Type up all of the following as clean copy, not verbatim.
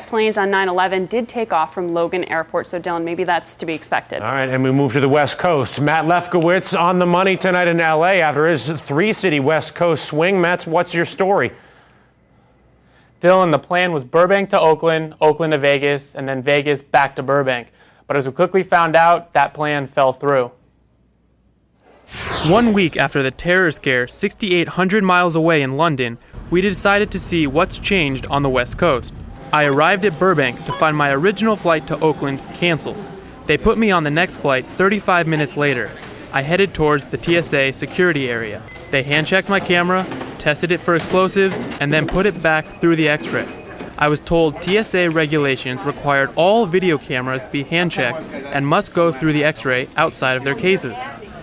Planes on 9/11 did take off from Logan Airport, so Dylan, maybe that's to be expected. All right, and we move to the West Coast. Matt Lefkowitz on the money tonight in L.A. after his three-city West Coast swing. Matt, what's your story? Dylan, the plan was Burbank to Oakland, Oakland to Vegas, and then Vegas back to Burbank. But as we quickly found out, that plan fell through. 1 week after the terror scare 6,800 miles away in London, we decided to see what's changed on the West Coast. I arrived at Burbank to find my original flight to Oakland canceled. They put me on the next flight 35 minutes later. I headed towards the TSA security area. They hand-checked my camera, tested it for explosives, and then put it back through the X-ray. I was told TSA regulations required all video cameras be hand-checked and must go through the X-ray outside of their cases.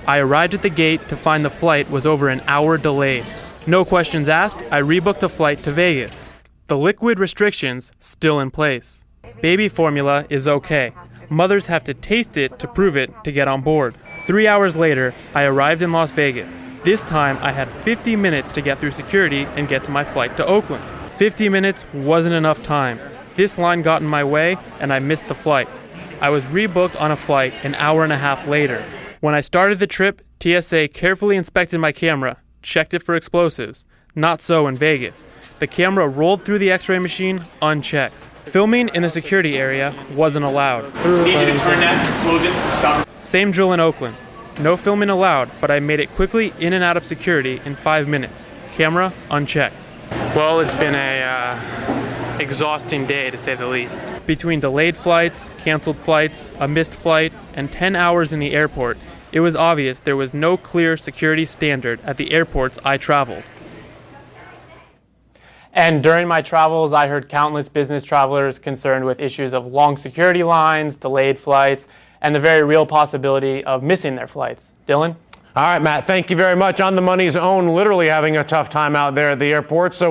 I arrived at the gate to find the flight was over an hour delayed. No questions asked, I rebooked a flight to Vegas. The liquid restrictions still in place. Baby formula is okay. Mothers have to taste it to prove it to get on board. 3 hours later, I arrived in Las Vegas. This time, I had 50 minutes to get through security and get to my flight to Oakland. 50 minutes wasn't enough time. This line got in my way, and I missed the flight. I was rebooked on a flight an hour and a half later. When I started the trip, TSA carefully inspected my camera, checked it for explosives. Not so in Vegas. The camera rolled through the X-ray machine unchecked. Filming in the security area wasn't allowed. Need you to turn that, close it, stop. Same drill in Oakland. No filming allowed, but I made it quickly in and out of security in 5 minutes. Camera unchecked. Well, it's been a exhausting day to say the least. Between delayed flights, canceled flights, a missed flight, and 10 hours in the airport, it was obvious there was no clear security standard at the airports I traveled. And during my travels, I heard countless business travelers concerned with issues of long security lines, delayed flights, and the very real possibility of missing their flights. Dylan? All right, Matt, thank you very much. On the Money's own, literally having a tough time out there at the airport. So